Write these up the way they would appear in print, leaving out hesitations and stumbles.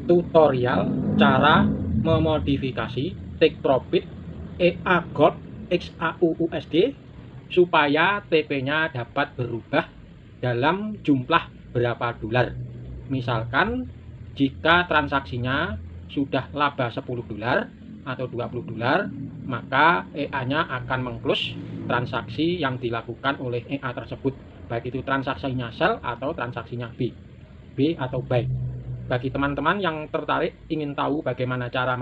tutorial cara memodifikasi take profit EA Gold XAUUSD supaya TP-nya dapat berubah dalam jumlah berapa dolar. Misalkan jika transaksinya sudah laba 10 dolar atau 20 dolar, maka EA-nya akan mengclose transaksi yang dilakukan oleh EA tersebut, baik itu transaksinya sell atau transaksinya B atau buy. Bagi teman-teman yang tertarik ingin tahu bagaimana cara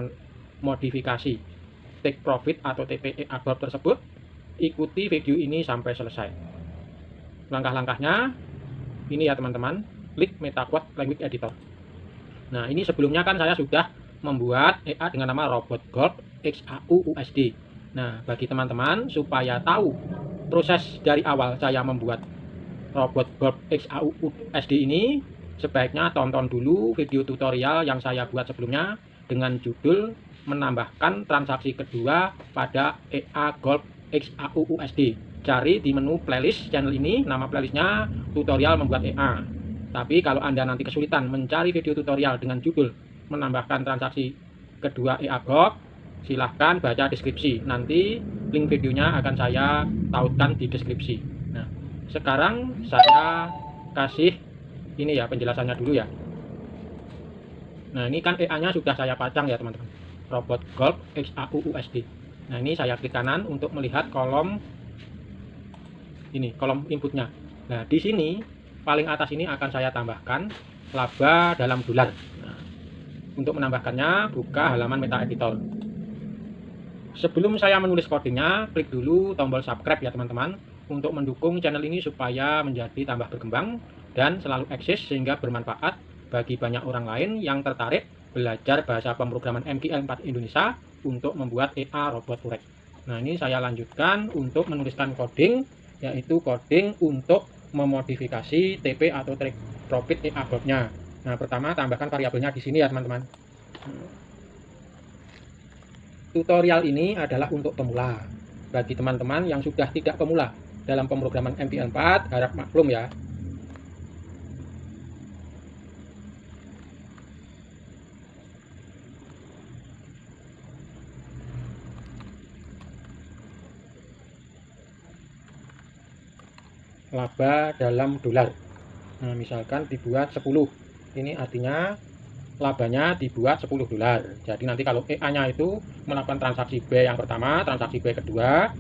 modifikasi take profit atau TP EA Gold tersebut, ikuti video ini sampai selesai. Langkah-langkahnya ini ya teman-teman, klik MetaQuest Language Editor. Nah, ini sebelumnya kan saya sudah membuat EA dengan nama Robot Gold XAUUSD. Nah, bagi teman-teman supaya tahu proses dari awal saya membuat Robot Gold XAUUSD ini, sebaiknya tonton dulu video tutorial yang saya buat sebelumnya dengan judul menambahkan transaksi kedua pada EA Gold XAUUSD. Cari di menu playlist channel ini, nama playlistnya tutorial membuat EA. Tapi kalau Anda nanti kesulitan mencari video tutorial dengan judul menambahkan transaksi kedua EA Gold, silahkan baca deskripsi. Nanti link videonya akan saya tautkan di deskripsi. Nah, sekarang saya kasih ini ya penjelasannya dulu ya. Nah, ini kan EA-nya sudah saya pacang ya teman-teman, Robot Gold XAUUSD. Nah, ini saya klik kanan untuk melihat kolom ini, kolom inputnya. Nah, di sini paling atas ini akan saya tambahkan laba dalam dolar. Nah, untuk menambahkannya buka halaman Meta Editor. Sebelum saya menulis codingnya, klik dulu tombol subscribe ya teman-teman, untuk mendukung channel ini supaya menjadi tambah berkembang dan selalu eksis sehingga bermanfaat bagi banyak orang lain yang tertarik belajar bahasa pemrograman MQL4 Indonesia untuk membuat EA Robot Turek. Nah, ini saya lanjutkan untuk menuliskan coding, yaitu coding untuk memodifikasi TP atau take profit EA Gold-nya. Nah, pertama tambahkan variabelnya di sini ya teman-teman. Tutorial ini adalah untuk pemula. Bagi teman-teman yang sudah tidak pemula dalam pemrograman MQL4, harap maklum ya. Laba dalam dolar. Nah, misalkan dibuat 10. Ini artinya labanya dibuat 10 dolar. Jadi nanti kalau EA-nya itu melakukan transaksi B yang pertama, transaksi B kedua,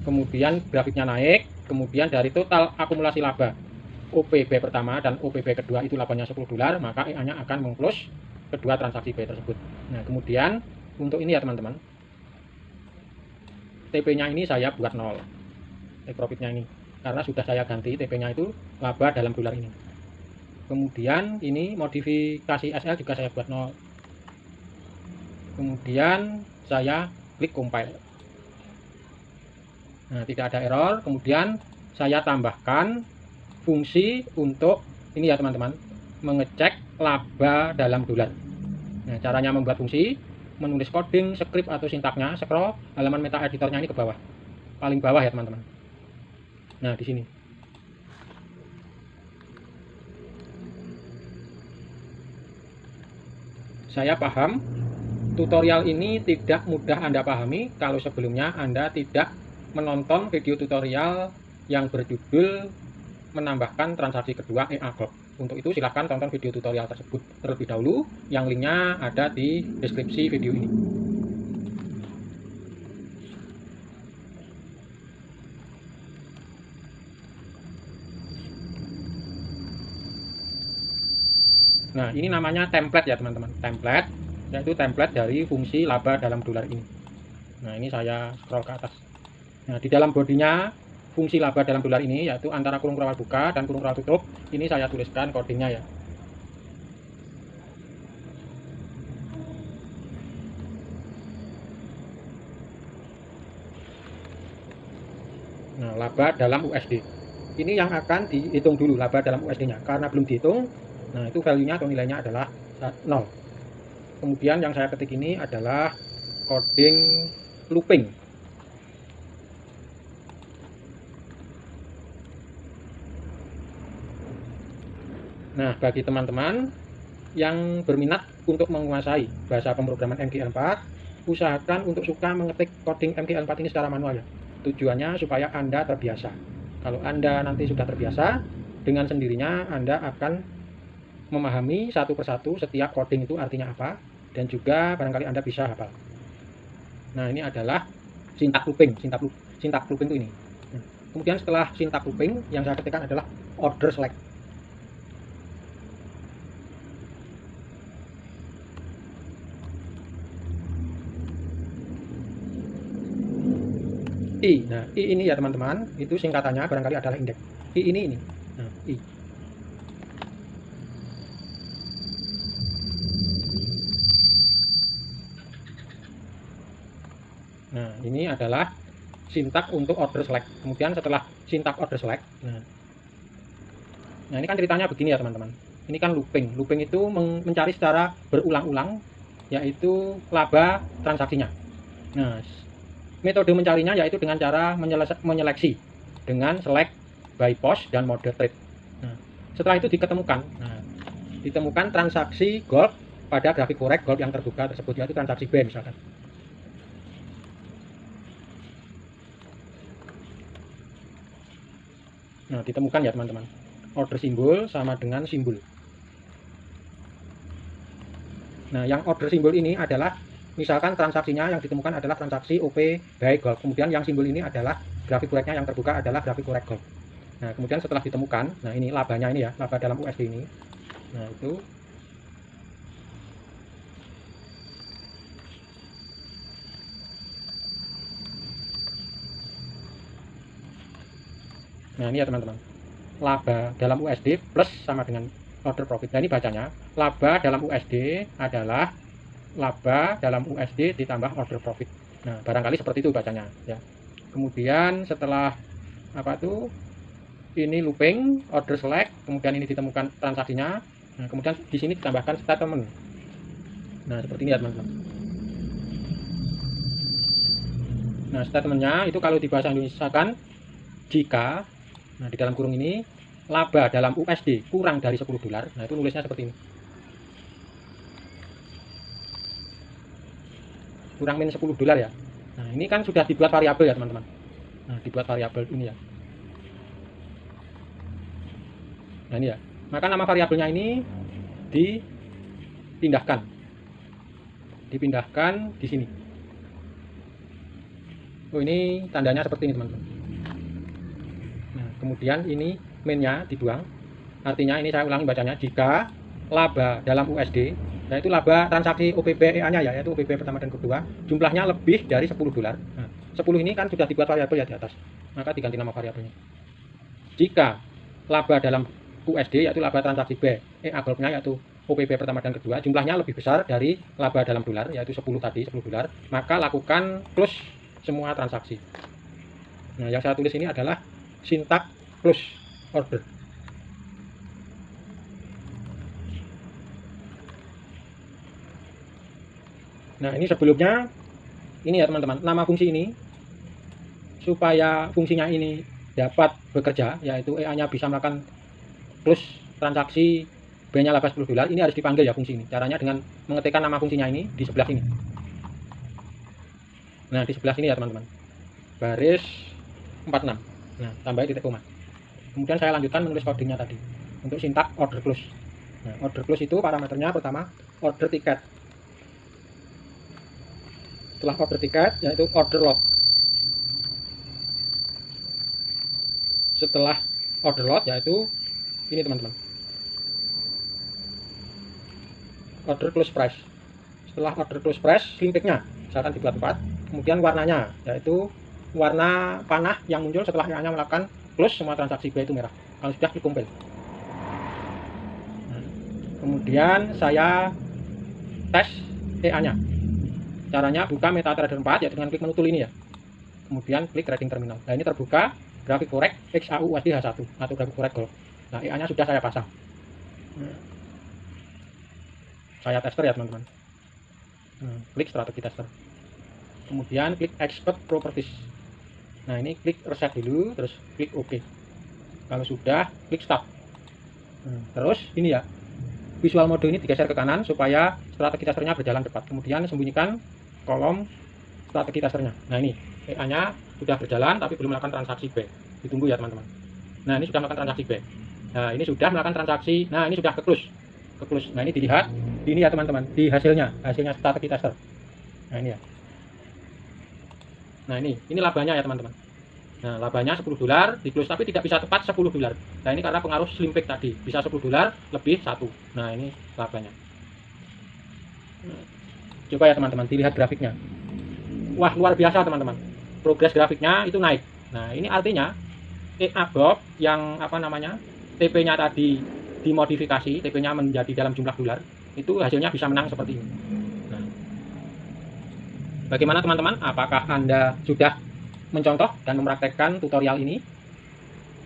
kemudian grafiknya naik, kemudian dari total akumulasi laba OPB pertama dan OPB kedua itu labanya 10 dolar, maka EA-nya akan mengclose kedua transaksi B tersebut. Nah, kemudian untuk ini ya teman-teman, TP-nya ini saya buat 0. Take profit-nya ini, karena sudah saya ganti TP-nya itu laba dalam dolar ini. Kemudian ini modifikasi SL juga saya buat 0. Kemudian saya klik compile. Nah, tidak ada error. Kemudian saya tambahkan fungsi untuk ini ya teman-teman, mengecek laba dalam dolar. Nah, caranya membuat fungsi, menulis coding, script atau sintaknya, scroll halaman Meta Editornya ini ke bawah, paling bawah ya teman-teman. Nah, di sini saya paham tutorial ini tidak mudah Anda pahami kalau sebelumnya Anda tidak menonton video tutorial yang berjudul menambahkan transaksi kedua EA Gold. Untuk itu silahkan tonton video tutorial tersebut terlebih dahulu, yang linknya ada di deskripsi video ini. Nah, ini namanya template ya teman-teman, template, yaitu template dari fungsi laba dalam dolar ini. Nah, ini saya scroll ke atas. Nah, di dalam bodinya fungsi laba dalam dolar ini, yaitu antara kurung rawal buka dan kurung rawal tutup, ini saya tuliskan codingnya ya. Nah, laba dalam USD ini yang akan dihitung dulu, laba dalam USD nya, karena belum dihitung. Nah, itu value-nya atau nilainya adalah 0. Kemudian yang saya ketik ini adalah coding looping. Nah, bagi teman-teman yang berminat untuk menguasai bahasa pemrograman MGL4, usahakan untuk suka mengetik coding MGL4 ini secara manual ya. Tujuannya supaya Anda terbiasa. Kalau Anda nanti sudah terbiasa, dengan sendirinya Anda akan memahami satu persatu setiap coding itu artinya apa, dan juga barangkali Anda bisa hafal. Nah, ini adalah syntax looping. Syntax looping itu ini. Kemudian setelah syntax looping, yang saya ketikkan adalah order select. Nah, I ini ya teman-teman, itu singkatannya barangkali adalah indeks. I ini. Nah, I. Nah, ini adalah syntax untuk order select. Kemudian setelah syntax order select, nah ini kan ceritanya begini ya teman-teman. Ini kan looping. Looping itu mencari secara berulang-ulang, yaitu laba transaksinya. Nah, metode mencarinya yaitu dengan cara menyeleksi dengan select by post dan mode trade. Nah, setelah itu ditemukan transaksi gold pada grafik korek gold yang terbuka tersebut, yaitu transaksi B misalkan. Nah, ditemukan ya teman-teman. Order simbol sama dengan simbol. Nah, yang order simbol ini adalah misalkan transaksinya yang ditemukan adalah transaksi OP by gold. Kemudian yang simbol ini adalah grafik koreknya yang terbuka adalah grafik korek gold. Nah, kemudian setelah ditemukan, nah ini labanya ini ya, laba dalam USD ini. Nah, itu nah ini ya teman-teman, laba dalam USD plus sama dengan order profit. Nah, ini bacanya laba dalam USD adalah laba dalam USD ditambah order profit. Nah, barangkali seperti itu bacanya ya. Kemudian setelah apa tuh, ini looping order select, kemudian ini ditemukan transaksinya. Nah, kemudian di sini ditambahkan statement. Nah, seperti ini ya teman-teman. Nah, statementnya itu kalau di bahasa Indonesia kan jika, nah di dalam kurung ini laba dalam USD kurang dari 10 dolar. Nah, itu nulisnya seperti ini. Kurang min 10 dolar ya. Nah, ini kan sudah dibuat variabel ya teman-teman. Nah, dibuat variabel ini ya. Nah, ini ya. Maka nama variabelnya ini dipindahkan di sini. Oh, ini tandanya seperti ini teman-teman. Nah, kemudian ini mainnya dibuang. Artinya ini saya ulangi bacanya, jika laba dalam USD, yaitu laba transaksi OPB EA-nya ya, yaitu OPB pertama dan kedua, jumlahnya lebih dari 10 dolar. Nah, 10 ini kan sudah dibuat variabel ya di atas, maka diganti nama variabelnya. Jika laba dalam USD, yaitu laba transaksi B EA Gold-nya, yaitu OPB pertama dan kedua, jumlahnya lebih besar dari laba dalam dolar, yaitu 10 tadi, 10 dolar, maka lakukan close semua transaksi. Nah, yang saya tulis ini adalah syntax close order. Nah, ini sebelumnya ini ya teman-teman, nama fungsi ini supaya fungsinya ini dapat bekerja, yaitu EA-nya bisa melakukan close transaksi B-nya laba 10 dolar, ini harus dipanggil ya fungsi ini. Caranya dengan mengetikkan nama fungsinya ini di sebelah sini. Nah, di sebelah sini ya teman-teman, baris 46. Nah, tambah titik koma. Kemudian saya lanjutkan menulis codingnya tadi untuk syntax order close. Nah, order close itu parameternya pertama order tiket. Setelah order tiket yaitu order lot. Setelah order lot yaitu ini teman-teman, order close price. Setelah order close price, limpiknya misalkan dibuat 4, kemudian warnanya yaitu warna panah yang muncul setelah EA-nya melakukan close semua transaksi B itu merah kalau sudah dikumpul. Nah, kemudian saya tes EA-nya. Caranya buka MetaTrader 4 ya dengan klik menu tool ini ya. Kemudian klik trading terminal. Nah, ini terbuka grafik korek XAU USD H1 atau grafik korek gold. Nah, EA-nya sudah saya pasang. Saya tester ya teman-teman. Klik strategi tester. Kemudian klik expert properties. Nah, ini klik reset dulu, terus klik OK. Kalau sudah, klik stop. Terus ini ya, visual mode ini digeser ke kanan supaya strategi testernya berjalan cepat. Kemudian sembunyikan kolom strategi testernya. Nah ini EA-nya sudah berjalan tapi belum melakukan transaksi B. Ditunggu ya teman-teman. Nah ini sudah melakukan transaksi B. Nah ini sudah melakukan transaksi. Nah ini sudah ke close. Nah ini dilihat. Ini ya teman-teman, di hasilnya strategi tester. Nah ini ya. Nah ini labanya ya teman-teman. Nah labanya $10 di close tapi tidak bisa tepat $10. Nah ini karena pengaruh slim pick tadi, bisa $10 lebih 1. Nah ini labanya. Coba ya teman-teman, dilihat grafiknya. Wah luar biasa teman-teman, progres grafiknya itu naik. Nah ini artinya EA Bob yang apa namanya TP-nya tadi dimodifikasi, TP-nya menjadi dalam jumlah dolar, itu hasilnya bisa menang seperti ini. Nah, bagaimana teman-teman? Apakah Anda sudah mencontoh dan mempraktekkan tutorial ini?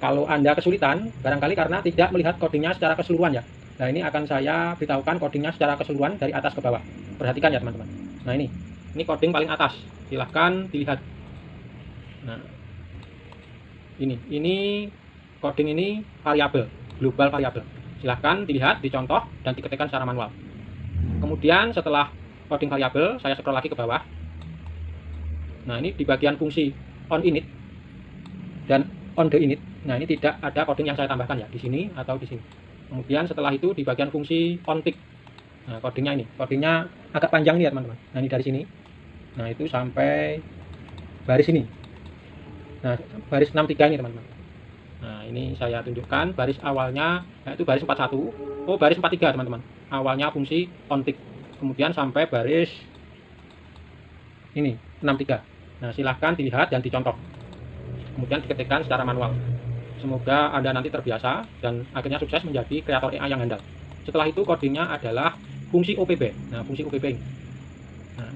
Kalau Anda kesulitan, barangkali karena tidak melihat codingnya secara keseluruhan ya. Nah ini akan saya beritahukan codingnya secara keseluruhan dari atas ke bawah. Perhatikan ya teman-teman. Nah ini coding paling atas. Silahkan dilihat. Nah ini coding ini variabel, global variabel. Silahkan dilihat, dicontoh, dan diketikkan secara manual. Kemudian setelah coding variabel, saya scroll lagi ke bawah. Nah ini di bagian fungsi on init dan on the init. Nah ini tidak ada coding yang saya tambahkan ya, di sini atau di sini. Kemudian setelah itu di bagian fungsi on tick. Nah codingnya codingnya agak panjang nih ya teman-teman. Nah ini dari sini. Nah itu sampai baris ini. Nah baris 63 ini teman-teman. Nah ini saya tunjukkan baris awalnya yaitu baris 41. Oh baris 43 teman-teman. Awalnya fungsi on tick. Kemudian sampai baris ini 63. Nah silahkan dilihat dan dicontoh. Kemudian diketikkan secara manual. Semoga Anda nanti terbiasa dan akhirnya sukses menjadi kreator EA yang handal. Setelah itu codingnya adalah fungsi OPB. Nah fungsi OPB ini. Nah,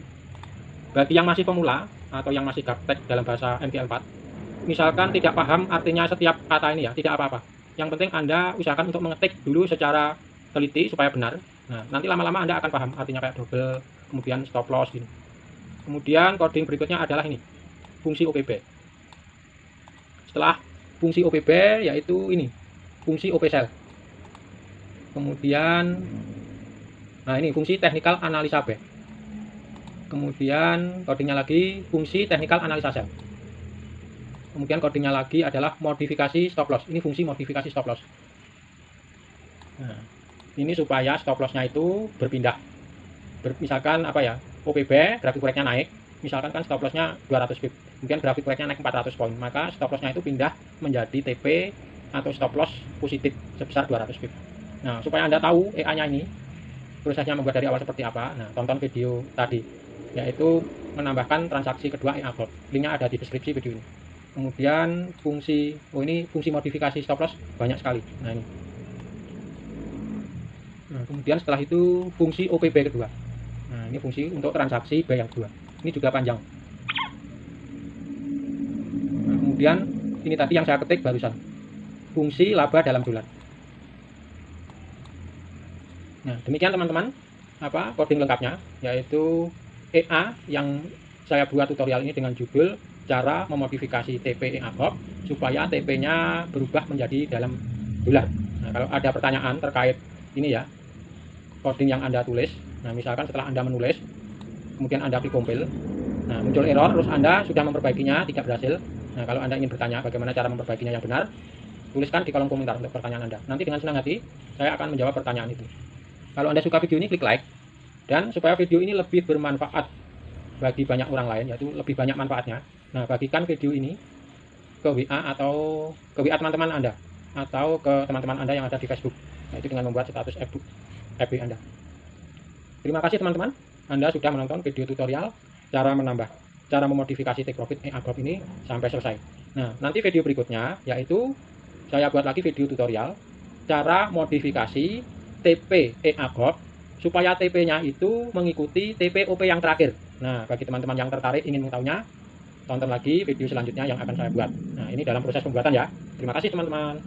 bagi yang masih pemula atau yang masih gaptek dalam bahasa MTL4, misalkan tidak paham artinya setiap kata ini ya, tidak apa-apa. Yang penting Anda usahakan untuk mengetik dulu secara teliti supaya benar. Nah, nanti lama-lama Anda akan paham artinya kayak double, kemudian stop loss gini. Kemudian coding berikutnya adalah ini, fungsi OPB. Setelah fungsi OPB yaitu ini, fungsi OP cell. Kemudian nah ini fungsi technical analisa B. Kemudian codingnya lagi fungsi technical analisa cell. Kemudian codingnya lagi adalah modifikasi stop loss. Ini fungsi modifikasi stop loss. Nah, ini supaya stop lossnya itu berpindah. Misalkan apa ya, OPB grafik breaknya naik. Misalkan kan stop lossnya 200 pip. Kemudian grafik breaknya naik 400 poin. Maka stop lossnya itu pindah menjadi TP atau stop loss positif sebesar 200 pip. Nah, supaya Anda tahu EA-nya ini prosesnya membuat dari awal seperti apa. Nah, tonton video tadi, yaitu menambahkan transaksi kedua EA Gold. Linknya ada di deskripsi video ini. Kemudian fungsi ini fungsi modifikasi stop loss banyak sekali. Nah ini. Nah, kemudian setelah itu fungsi OPB kedua. Nah ini fungsi untuk transaksi B yang kedua. Ini juga panjang. Nah, kemudian ini tadi yang saya ketik barusan, fungsi laba dalam dolar. Nah demikian teman-teman coding lengkapnya, yaitu EA yang saya buat tutorial ini dengan judul cara memodifikasi TP EA Bob supaya TP-nya berubah menjadi dalam dolar. Nah, kalau ada pertanyaan terkait ini ya, coding yang Anda tulis. Nah, misalkan setelah Anda menulis, kemudian Anda klik compile, nah muncul error, terus Anda sudah memperbaikinya, tidak berhasil. Nah, kalau Anda ingin bertanya bagaimana cara memperbaikinya yang benar, tuliskan di kolom komentar untuk pertanyaan Anda. Nanti dengan senang hati, saya akan menjawab pertanyaan itu. Kalau Anda suka video ini, klik like. Dan supaya video ini lebih bermanfaat bagi banyak orang lain, yaitu lebih banyak manfaatnya, nah bagikan video ini ke WA atau ke WA teman-teman Anda atau ke teman-teman Anda yang ada di Facebook, yaitu dengan membuat status FB Anda. Terima kasih teman-teman, Anda sudah menonton video tutorial cara memodifikasi take profit EA Bob ini sampai selesai. Nah nanti video berikutnya yaitu saya buat lagi video tutorial cara modifikasi TP EA Bob supaya TP-nya itu mengikuti TP OP yang terakhir. Nah, bagi teman-teman yang tertarik ingin mengetahuinya, tonton lagi video selanjutnya yang akan saya buat. Nah, ini dalam proses pembuatan ya. Terima kasih teman-teman.